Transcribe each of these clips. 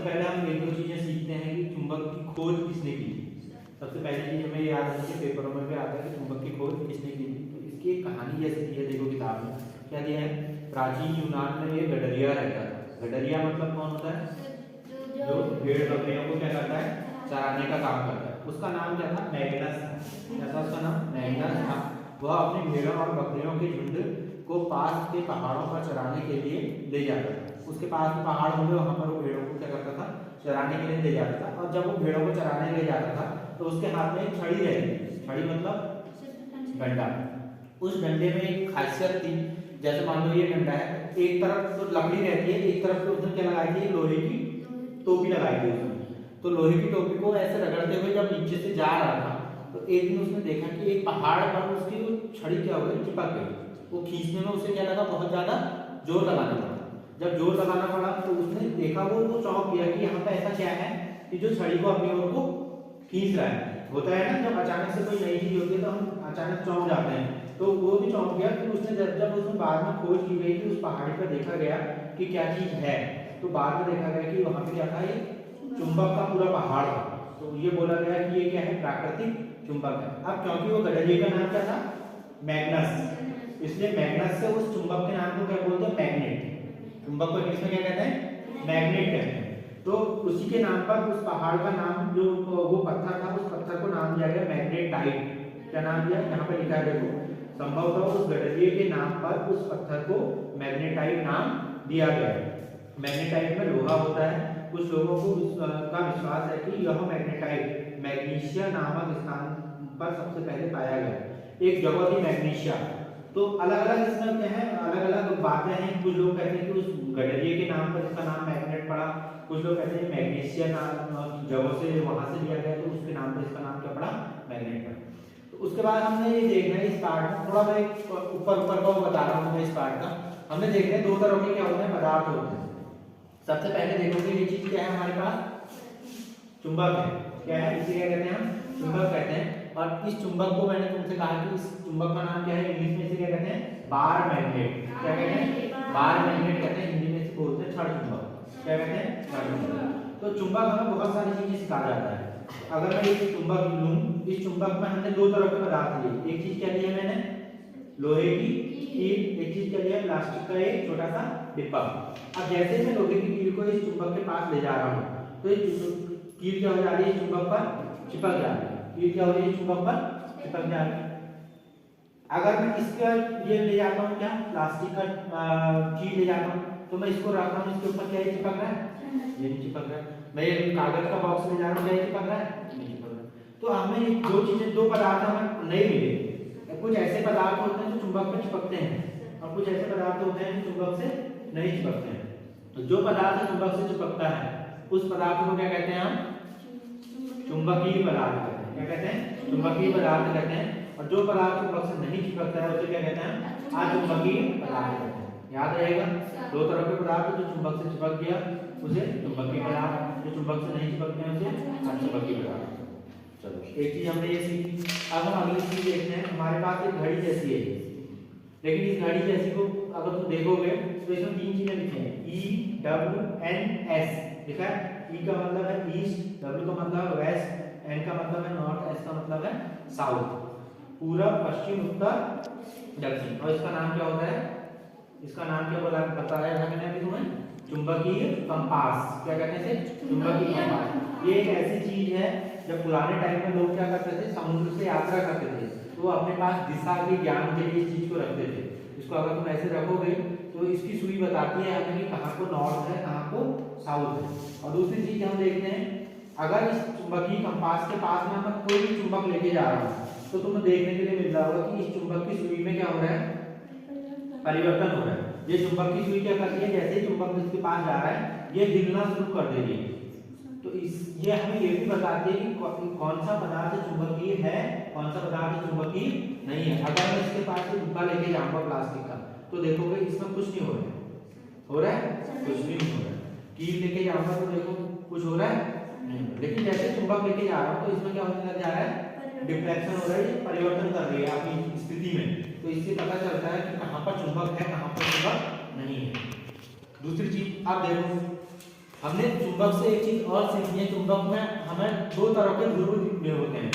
पहले हम एक दो चीजें सीखते हैं कि चुंबक की खोज किसने की थी। सबसे पहली चीज हमें याद है कि पेपरों में भी आता है कि चुंबक की खोज किसने की थी। तो इसकी एक कहानी जैसे दी है, देखो किताब में क्या दिया है। प्राचीन यूनान में ये गडरिया रहता था। गडरिया मतलब कौन होता है? जो भेड़ बकरियों को क्या करता है, चराने का काम करता है। उसका नाम क्या था? मैग्नस था। क्या था उसका नाम? मैग्नस था। वह अपनी भेड़ों और बकरियों के झुंड को पास के पहाड़ों पर चराने के लिए ले जाता था। उसके पास में पहाड़ होंगे, वहां पर वो भेड़ों को क्या करता था, चराने के लिए ले जाता था। और जब वो भेड़ों को चराने ले जाता था तो उसके हाथ में एक छड़ी रहती थी। छड़ी मतलब डंडा। उस डंडे में एक खासियत थी, जैसे मान लो ये डंडा है, एक तरफ तो लकड़ी रहती है, एक तरफ तो उसने क्या लगाई थी, लोहे की टोपी लगाई थी उसने। तो लोहे की टोपी को ऐसे रगड़ते हुए जब नीचे से जा रहा था तो एक दिन उसने देखा कि एक पहाड़ पर उसकी वो छड़ी क्या हो गई, चिपक गई। वो खींचने में उसे क्या लगा, बहुत ज्यादा जोर लगाना पड़ा। जब जोर लगाना पड़ा तो उसने देखा, वो चौंक गया कि यहाँ पे ऐसा क्या है कि जो छड़ी को अपनी ओर को खींच रहा है। होता है ना, जब अचानक से कोई नई चीज होती है तो हम अचानक चौंक जाते हैं। तो वो भी चौंक गया। फिर उसने जब उसमें बाद में खोज की गई कि उस पहाड़ी पर देखा गया कि क्या चीज है, तो बाद में देखा गया कि वहां पे क्या था, ये चुंबक का पूरा पहाड़ था। तो ये बोला गया कि ये क्या है, प्राकृतिक चुंबक है। अब क्योंकि वो गडरिये का नाम क्या था, मैग्नस, इसलिए मैग्नस से उस चुंबक के नाम को क्या बोलते हैं, मैग्नेट। चुंबक को इंग्लिश में क्या कहते हैं, मैग्नेट कहते हैं। तो उसी के नाम पर उस पहाड़ का नाम, जो वो पत्थर था, उस पत्थर को नाम दिया गया मैग्नेटाइट। क्या नाम दिया, यहाँ पे लिखा है देखो, संभवतः उस गडरिये के नाम पर उस पत्थर को मैग्नेटाइट नाम दिया गया है। मैग्नेटाइट में लोहा होता है। कुछ लोगों को का विश्वास है कि यह मैग्नेटाइट मैग्नीशिया नामक स्थान पर सबसे पहले पाया गया। एक जगह थी मैग्नीशिया। तो अलग अलग इसमें क्या है, अलग अलग बातें हैं। कुछ लोग कहते हैं कि उस गडरिये के नाम पर इसका नाम मैग्नेट पड़ा। कुछ लोग कहते हैं मैग्नीशिया नाम जगह से वहां से लिया गया, तो उसके नाम पर इसका नाम क्या पड़ा, मैग्नेट पड़ा। तो उसके बाद हमने ये देखना है इस पार्ट में, थोड़ा मैं ऊपर ऊपर को बता रहा हूँ इस पार्ट का। हमने देखना है दो तरह के क्या होते हैं, पदार्थ होते हैं। सबसे पहले देखोगे ये चीज क्या है, हमारे पास चुंबक है। क्या है, इसे क्या कहते हैं हम, चुंबक कहते हैं। और इस चुंबक को मैंने तुमसे कहा कि इस चुंबक का नाम क्या है, इंग्लिश में इसे क्या कहते हैं, बार मैग्नेट। क्या कहते हैं, बार मैग्नेट कहते हैं। हिंदी में इसे बोलते हैं छड़ चुंबक। क्या कहते हैं, छड़ चुंबक। तो चुंबक हमें बहुत सारी चीजें सिखा जाता है। अगर मैं एक चुंबक लूं, इस चुंबक में हमने दो तरह के पदार्थ लिए। एक चीज क्या ली है मैंने, लोहे की कील। एक चीज क्या लिया, प्लास्टिक का एक छोटा सा डिब्बा। अब जैसे मैं लोहे की कील को इस चुंबक के पास ले जा रहा हूँ तो कील क्या हो जा रही है, चुंबक पर चिपक जा रही है। कील क्या हो रही है, चुंबक पर चिपक जा रही है। अगर मैं इसका ये ले जाता हूँ, क्या प्लास्टिक का कील ले जाता हूँ, तो मैं इसको रख रहा हूँ, इसके ऊपर क्या चिपक रहा है, ये नहीं चिपक रहा है। मैं ये कागज का बॉक्स ले जा रहा हूँ, क्या चिपक रहा है, नहीं चिपक रहा है। तो हमें दो चीजें, दो पदार्थ हमें नहीं मिले। कुछ ऐसे पदार्थ होते हैं जो चुंबक में चिपकते हैं और कुछ ऐसे पदार्थ होते हैं जो चुंबक से नहीं चिपकते हैं। तो जो पदार्थ चुंबक से चिपकता है उस पदार्थ को क्या कहते हैं हम, चुंबकीय पदार्थ कहते हैं। क्या कहते हैं, चुंबकीय पदार्थ कहते हैं। और जो पदार्थ चुंबक से नहीं चिपकता है उसे क्या कहते हैं, अचुंबकीय पदार्थ कहते हैं। याद रहेगा, दो तरह के पदार्थ, जो चुंबक से चिपक गया उसे चुंबकीय पदार्थ, जो चुंबक से नहीं चिपकते हैं उसे अचुंबकीय पदार्थ। चलो एक चीज हमने ये सीखी। अब हम अगली चीज देखते हैं। हमारे पास एक घड़ी जैसी है, लेकिन इस घड़ी जैसी को अगर तुम देखोगे तो इसमें तीन चीजें लिखी हैं, EWNS लिखा है। E का मतलब है ईस्ट, W का मतलब है वेस्ट, N का मतलब है नॉर्थ, S का मतलब है साउथ, पूरब पश्चिम उत्तर दक्षिण। और इसका नाम क्या होता है, इसका नाम क्या बोला, बताया था मैंने अभी तुम्हें, चुंबकीय कंपास। क्या कहते हैं, चुंबकीय कंपास। ये एक ऐसी चीज है, जब पुराने टाइम में लोग क्या करते थे, समुद्र से यात्रा करते थे तो वो अपने पास दिशा के ज्ञान के लिए इस चीज को रखते थे। इसको अगर तुम ऐसे रखोगे तो इसकी सुई बताती है हमें कि कहाँ को नॉर्थ है, कहाँ को साउथ है। और दूसरी चीज हम देखते हैं, अगर इस चुंबकीय कंपास के पास में मैं कोई भी चुंबक लेके जा रहा हूँ तो तुम्हें देखने के लिए मिल रहा होगा कि इस चुंबक की सुई में क्या हो रहा है, परिवर्तन हो रहा है। ये चुंबक की सुई क्या करती है, जैसे ही चुंबक इसके पास जा रहा है ये हिलना शुरू कर देगी। तो ये हमें ये भी बताती है कि कौन सा पदार्थ चुंबकीय है, कौन सा पदार्थ चुंबकीय नहीं है। अगर मैं इसके पास से डिब्बा लेके जाऊंगा प्लास्टिक का तो देखोगे इसमें कुछ नहीं हो रहा है, हो रहा है कुछ भी नहीं हो रहा है। कील लेके जाऊंगा तो देखो कुछ हो रहा है नहीं। लेकिन जैसे चुंबक लेके जा रहा हूँ तो इसमें क्या होने लग जा रहा है, डिफ्लेक्शन हो रहा है, परिवर्तन कर रही है अपनी स्थिति में। तो इससे पता चलता है कि कहाँ पर चुंबक है, कहाँ पर चुंबक नहीं है। दूसरी चीज आप देखो, हमने चुंबक से एक चीज और सीखी है, चुंबक में हमें दो तरह के ध्रुव होते हैं।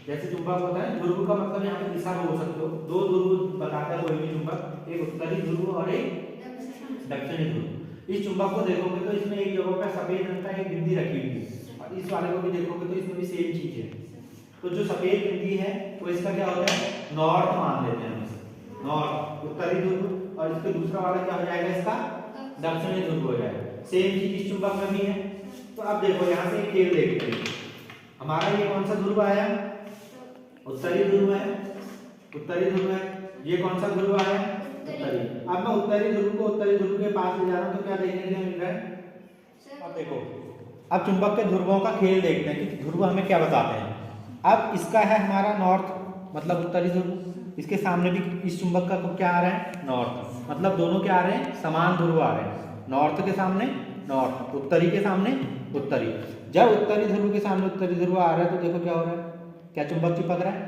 जैसे चुंबक होता है, ध्रुव का मतलब यहाँ पे दिशा हो सकते हो, दो ध्रुव बताता है कोई भी चुंबक, एक उत्तरी ध्रुव और एक दक्षिणी ध्रुव। इस चुंबक को देखोगे तो इसमें एक जगह पे सफेद रंग का एक बिंदी रखी हुई है, और इस वाले को भी देखोगे तो इसमें भी सेम चीज है। तो जो सफेद बिंदी है वो इसका क्या होता है, नॉर्थ मान लेते हैं हम, नॉर्थ उत्तरी ध्रुव, और इसके दूसरा वाला क्या हो जाएगा, इसका दक्षिणी ध्रुव हो जाएगा। सेम चीज इस चुंबक में भी है। तो अब देखो यहाँ से खेल देखते हैं, हमारा ये कौन सा ध्रुव आया, उत्तरी ध्रुव है, उत्तरी ध्रुव है। ये कौन सा ध्रुव आया, उत्तरी। अब मैं उत्तरी ध्रुव को उत्तरी ध्रुव के पास ले जा रहा हूँ, तो क्या देखने के लिए मिल रहा है, अब देखो, अब चुंबक के ध्रुवों का खेल देखते हैं कि ध्रुव हमें क्या बताते हैं। अब इसका है हमारा नॉर्थ, मतलब उत्तरी ध्रुव, इसके सामने भी इस चुंबक का क्या आ रहा है, नॉर्थ, मतलब दोनों क्या आ रहे हैं, समान ध्रुव आ रहे हैं। नॉर्थ के सामने नॉर्थ, उत्तरी के सामने उत्तरी। जब उत्तरी ध्रुव के सामने उत्तरी ध्रुव आ रहा है तो देखो क्या हो रहा है, क्या चुंबक चिपक रहा है,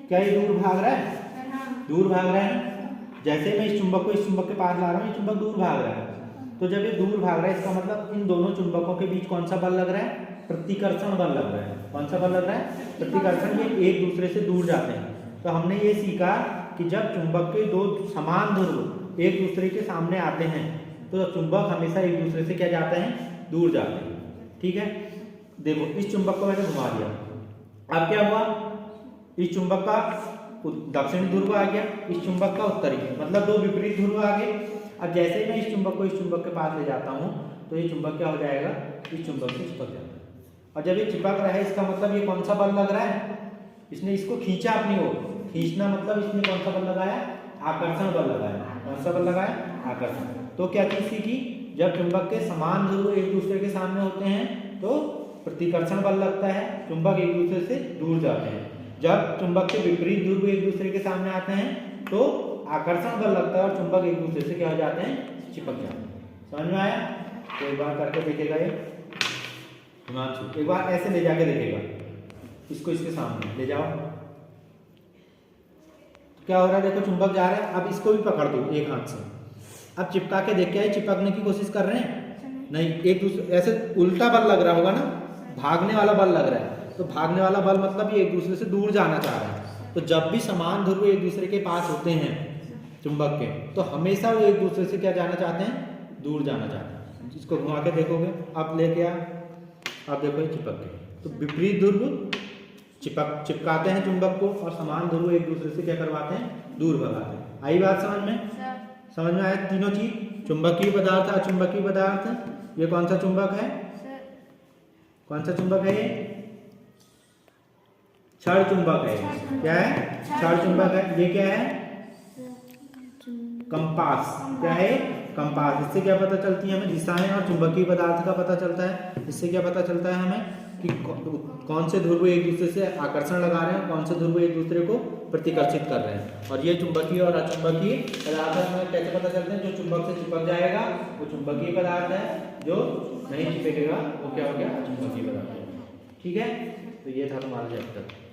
क्या ये दूर भाग रहा है, दूर भाग रहा है। जैसे मैं इस चुंबक को इस चुंबक के पास ला रहा हूँ, ये चुंबक दूर भाग रहा है। तो जब ये दूर भाग रहा है, इसका मतलब इन दोनों चुंबकों के बीच कौन सा बल लग रहा है, प्रतिकर्षण बल लग रहा है। कौन सा बल लग रहा है, प्रतिकर्षण। ये एक दूसरे से दूर जाते हैं। तो हमने ये सीखा कि जब चुंबक के दो समान ध्रुव एक दूसरे के सामने आते हैं तो चुंबक हमेशा एक दूसरे से क्या जाते हैं, दूर जाते हैं। ठीक है, देखो इस चुंबक को मैंने घुमा दिया, अब क्या हुआ, इस चुंबक का दक्षिणी ध्रुव आ गया, इस चुंबक का उत्तरी, मतलब दो विपरीत ध्रुव आ गए। अब जैसे मैं इस चुंबक को इस चुंबक के पास ले जाता हूँ तो ये चुंबक क्या हो जाएगा, इस चुंबक से चिपक जाता है। और जब ये चिपक रहा है, इसका मतलब ये कौन सा बल लग रहा है, इसने इसको खींचा अपनी ओर। खींचना मतलब इसने कौन सा बल लगाया, आकर्षण बल लगाया। कौन सा बल लगाया, आकर्षण। तो क्या चीज सीखी, जब चुंबक के समान ध्रुव एक दूसरे के सामने होते हैं तो प्रतिकर्षण बल लगता है, चुंबक एक दूसरे से दूर जाते हैं। जब चुंबक के विपरीत ध्रुव एक दूसरे के सामने आते हैं तो आकर्षण बल लगता है और चुंबक एक दूसरे से क्या हो जाते हैं, चिपक जाते हैं। समझ में आया, तो एक बार करके देखेगा ये हिमांशु, एक बार ऐसे ले जाके देखेगा, इसको इसके सामने ले जाओ, तो क्या हो रहा है, देखो चुंबक जा रहा है। अब इसको भी पकड़ दो एक हाथ से, अब चिपका के देख के चिपकने की कोशिश कर रहे हैं, नहीं, एक दूसरे ऐसे उल्टा बल लग रहा होगा ना, भागने वाला बल लग रहा है। तो भागने वाला बल मतलब ये एक दूसरे से दूर जाना चाह रहा है। तो जब भी समान ध्रुव एक दूसरे के पास होते हैं चुंबक के, तो हमेशा वो एक दूसरे से क्या जाना चाहते हैं, दूर जाना चाहते हैं। इसको घुमा के देखोगे, अब लेके आप देखो ये चिपक गए। तो विपरीत ध्रुव चिपकाते हैं चुंबक को, और समान ध्रुव एक दूसरे से क्या करवाते हैं, दूर भगाते हैं। आई बात समझ में, समझ में आया तीनों चीज, चुंबकीय पदार्थ, अचुंबकीय पदार्थ। ये कौन सा चुंबक है, कौन सा चुंबक है, ये क्षण चुंबक है। क्या है, क्षण चुंबक है। ये क्या है, कंपास। क्या है, कंपास। इससे क्या पता चलती है हमें, दिशाएं और चुंबकीय पदार्थ का पता चलता है। इससे क्या पता चलता है हमें कि कौन से ध्रुव एक दूसरे से आकर्षण लगा रहे हैं, कौन से ध्रुव एक दूसरे को प्रतिकर्षित कर रहे हैं। और ये चुंबकीय और अचुंबकीय पदार्थ में कैसे पता चलते हैं, जो चुंबक से चिपक जाएगा वो चुंबकीय पदार्थ है, जो नहीं चिपकेगा वो क्या हो गया, अचुंबकीय पदार्थ। ठीक है, तो ये था तुम्हारा चैप्टर।